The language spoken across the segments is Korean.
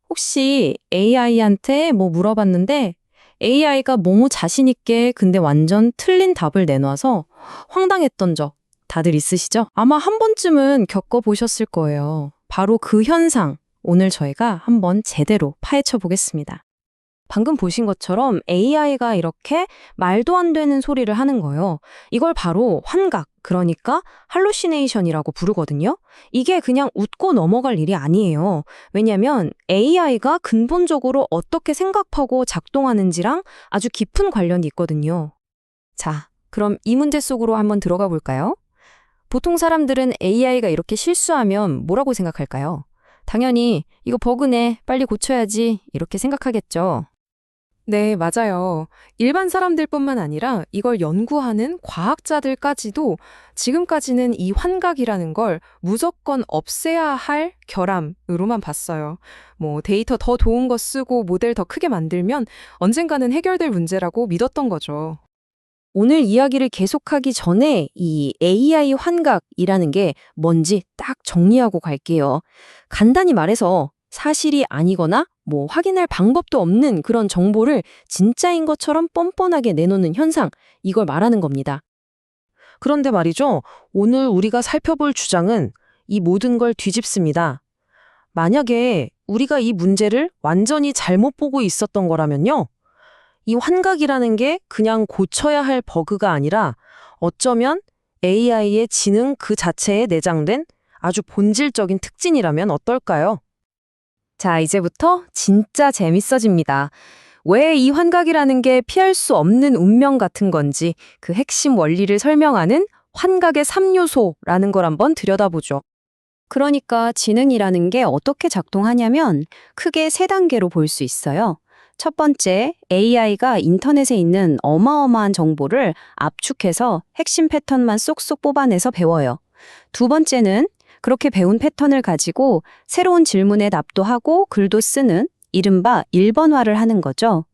혹시 AI한테 뭐 물어봤는데 AI가 너무 자신 있게 근데 완전 틀린 답을 내놔서 황당했던 적 다들 있으시죠? 아마 한 번쯤은 겪어보셨을 거예요. 바로 그 현상, 오늘 저희가 한번 제대로 파헤쳐 보겠습니다. 방금 보신 것처럼 AI가 이렇게 말도 안 되는 소리를 하는 거예요. 이걸 바로 환각, 그러니까 할루시네이션이라고 부르거든요. 이게 그냥 웃고 넘어갈 일이 아니에요. 왜냐면 AI가 근본적으로 어떻게 생각하고 작동하는지랑 아주 깊은 관련이 있거든요. 자, 그럼 이 문제 속으로 한번 들어가 볼까요? 보통 사람들은 AI가 이렇게 실수하면 뭐라고 생각할까요? 당연히 이거 버그네, 빨리 고쳐야지 이렇게 생각하겠죠. 네, 맞아요. 일반 사람들뿐만 아니라 이걸 연구하는 과학자들까지도 지금까지는 이 환각이라는 걸 무조건 없애야 할 결함으로만 봤어요. 뭐 데이터 더 좋은 거 쓰고 모델 더 크게 만들면 언젠가는 해결될 문제라고 믿었던 거죠. 오늘 이야기를 계속하기 전에 이 AI 환각이라는 게 뭔지 딱 정리하고 갈게요. 간단히 말해서 사실이 아니거나 뭐 확인할 방법도 없는 그런 정보를 진짜인 것처럼 뻔뻔하게 내놓는 현상, 이걸 말하는 겁니다. 그런데 말이죠. 오늘 우리가 살펴볼 주장은 이 모든 걸 뒤집습니다. 만약에 우리가 이 문제를 완전히 잘못 보고 있었던 거라면요. 이 환각이라는 게 그냥 고쳐야 할 버그가 아니라 어쩌면 AI의 지능 그 자체에 내장된 아주 본질적인 특징이라면 어떨까요? 자, 이제부터 진짜 재밌어집니다. 왜 이 환각이라는 게 피할 수 없는 운명 같은 건지 그 핵심 원리를 설명하는 환각의 3요소라는 걸 한번 들여다보죠. 그러니까 지능이라는 게 어떻게 작동하냐면 크게 세 단계로 볼 수 있어요. 첫 번째, AI가 인터넷에 있는 어마어마한 정보를 압축해서 핵심 패턴만 쏙쏙 뽑아내서 배워요. 두 번째는 그렇게 배운 패턴을 가지고 새로운 질문에 답도 하고 글도 쓰는 이른바 1번화를 하는 거죠.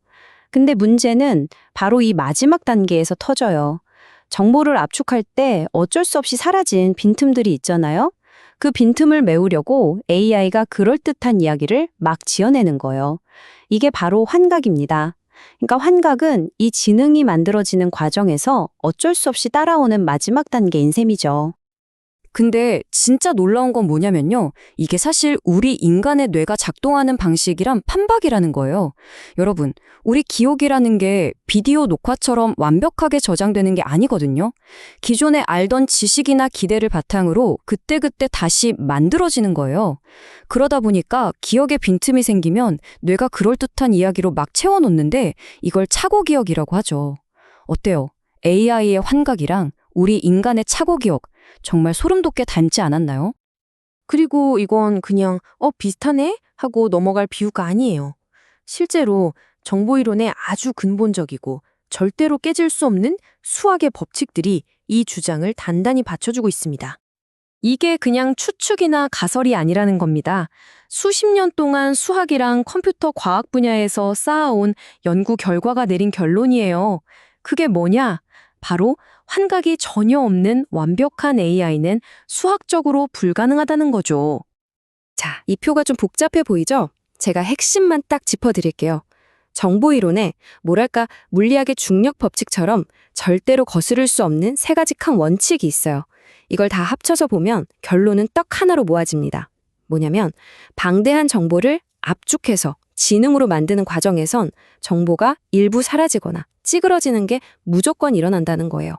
근데 문제는 바로 이 마지막 단계에서 터져요. 정보를 압축할 때 어쩔 수 없이 사라진 빈틈들이 있잖아요. 그 빈틈을 메우려고 AI가 그럴듯한 이야기를 막 지어내는 거예요. 이게 바로 환각입니다. 그러니까 환각은 이 지능이 만들어지는 과정에서 어쩔 수 없이 따라오는 마지막 단계인 셈이죠. 근데 진짜 놀라운 건 뭐냐면요. 이게 사실 우리 인간의 뇌가 작동하는 방식이랑 판박이라는 거예요. 여러분, 우리 기억이라는 게 비디오 녹화처럼 완벽하게 저장되는 게 아니거든요. 기존에 알던 지식이나 기대를 바탕으로 그때그때 다시 만들어지는 거예요. 그러다 보니까 기억에 빈틈이 생기면 뇌가 그럴듯한 이야기로 막 채워놓는데 이걸 착오 기억이라고 하죠. 어때요? AI의 환각이랑 우리 인간의 착오 기억, 정말 소름 돋게 닮지 않았나요? 그리고 이건 그냥 비슷하네? 하고 넘어갈 비유가 아니에요. 실제로 정보이론의 아주 근본적이고 절대로 깨질 수 없는 수학의 법칙들이 이 주장을 단단히 받쳐주고 있습니다. 이게 그냥 추측이나 가설이 아니라는 겁니다. 수십 년 동안 수학이랑 컴퓨터 과학 분야에서 쌓아온 연구 결과가 내린 결론이에요. 그게 뭐냐? 바로 환각이 전혀 없는 완벽한 AI는 수학적으로 불가능하다는 거죠. 자, 이 표가 좀 복잡해 보이죠? 제가 핵심만 딱 짚어드릴게요. 정보이론에 뭐랄까 물리학의 중력 법칙처럼 절대로 거스를 수 없는 세 가지 큰 원칙이 있어요. 이걸 다 합쳐서 보면 결론은 딱 하나로 모아집니다. 뭐냐면 방대한 정보를 압축해서 지능으로 만드는 과정에선 정보가 일부 사라지거나 찌그러지는 게 무조건 일어난다는 거예요.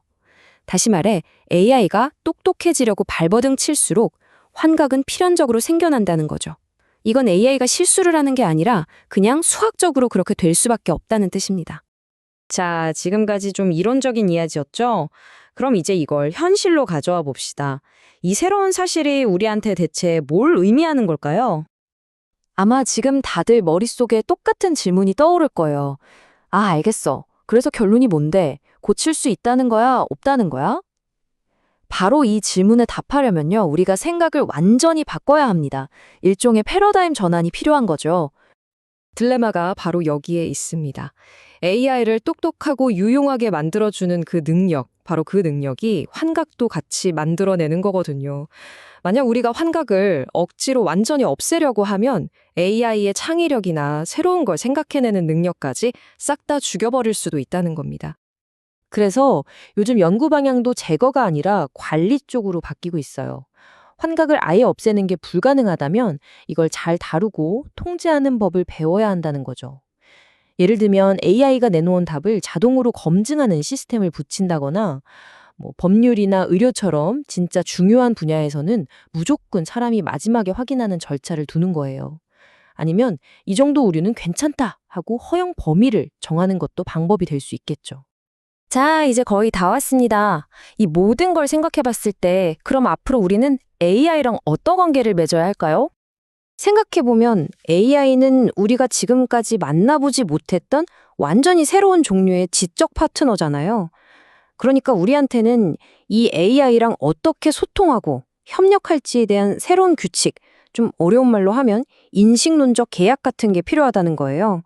다시 말해 AI가 똑똑해지려고 발버둥 칠수록 환각은 필연적으로 생겨난다는 거죠. 이건 AI가 실수를 하는 게 아니라 그냥 수학적으로 그렇게 될 수밖에 없다는 뜻입니다. 자, 지금까지 좀 이론적인 이야기였죠? 그럼 이제 이걸 현실로 가져와 봅시다. 이 새로운 사실이 우리한테 대체 뭘 의미하는 걸까요? 아마 지금 다들 머릿속에 똑같은 질문이 떠오를 거예요. 아, 알겠어. 그래서 결론이 뭔데? 고칠 수 있다는 거야? 없다는 거야? 바로 이 질문에 답하려면요, 우리가 생각을 완전히 바꿔야 합니다. 일종의 패러다임 전환이 필요한 거죠. 딜레마가 바로 여기에 있습니다. AI를 똑똑하고 유용하게 만들어주는 그 능력, 바로 그 능력이 환각도 같이 만들어내는 거거든요. 만약 우리가 환각을 억지로 완전히 없애려고 하면 AI의 창의력이나 새로운 걸 생각해내는 능력까지 싹 다 죽여버릴 수도 있다는 겁니다. 그래서 요즘 연구 방향도 제거가 아니라 관리 쪽으로 바뀌고 있어요. 환각을 아예 없애는 게 불가능하다면 이걸 잘 다루고 통제하는 법을 배워야 한다는 거죠. 예를 들면 AI가 내놓은 답을 자동으로 검증하는 시스템을 붙인다거나 법률이나 의료처럼 진짜 중요한 분야에서는 무조건 사람이 마지막에 확인하는 절차를 두는 거예요. 아니면 이 정도 오류는 괜찮다 하고 허용 범위를 정하는 것도 방법이 될 수 있겠죠. 자, 이제 거의 다 왔습니다. 이 모든 걸 생각해 봤을 때, 그럼 앞으로 우리는 AI랑 어떤 관계를 맺어야 할까요? 생각해 보면 AI는 우리가 지금까지 만나보지 못했던 완전히 새로운 종류의 지적 파트너잖아요. 그러니까 우리한테는 이 AI랑 어떻게 소통하고 협력할지에 대한 새로운 규칙, 좀 어려운 말로 하면 인식론적 계약 같은 게 필요하다는 거예요.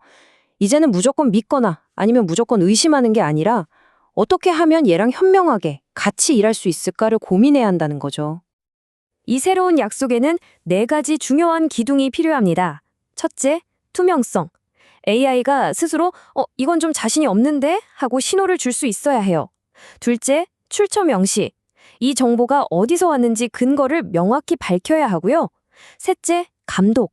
이제는 무조건 믿거나 아니면 무조건 의심하는 게 아니라 어떻게 하면 얘랑 현명하게 같이 일할 수 있을까를 고민해야 한다는 거죠. 이 새로운 약속에는 4가지 중요한 기둥이 필요합니다. 첫째, 투명성. AI가 스스로 이건 좀 자신이 없는데? 하고 신호를 줄 수 있어야 해요. 둘째, 출처 명시. 이 정보가 어디서 왔는지 근거를 명확히 밝혀야 하고요. 셋째, 감독.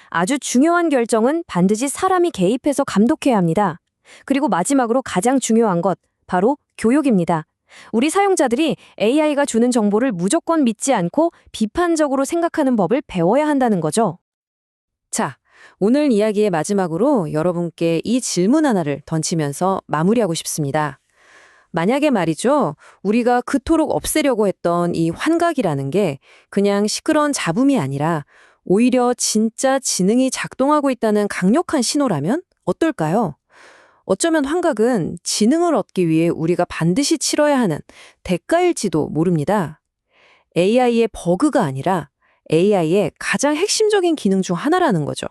아주 중요한 결정은 반드시 사람이 개입해서 감독해야 합니다. 그리고 마지막으로 가장 중요한 것, 바로 교육입니다. 우리 사용자들이 AI가 주는 정보를 무조건 믿지 않고 비판적으로 생각하는 법을 배워야 한다는 거죠. 자, 오늘 이야기의 마지막으로 여러분께 이 질문 하나를 던지면서 마무리하고 싶습니다. 만약에 말이죠, 우리가 그토록 없애려고 했던 이 환각이라는 게 그냥 시끄러운 잡음이 아니라 오히려 진짜 지능이 작동하고 있다는 강력한 신호라면 어떨까요? 어쩌면 환각은 지능을 얻기 위해 우리가 반드시 치러야 하는 대가일지도 모릅니다. AI의 버그가 아니라 AI의 가장 핵심적인 기능 중 하나라는 거죠.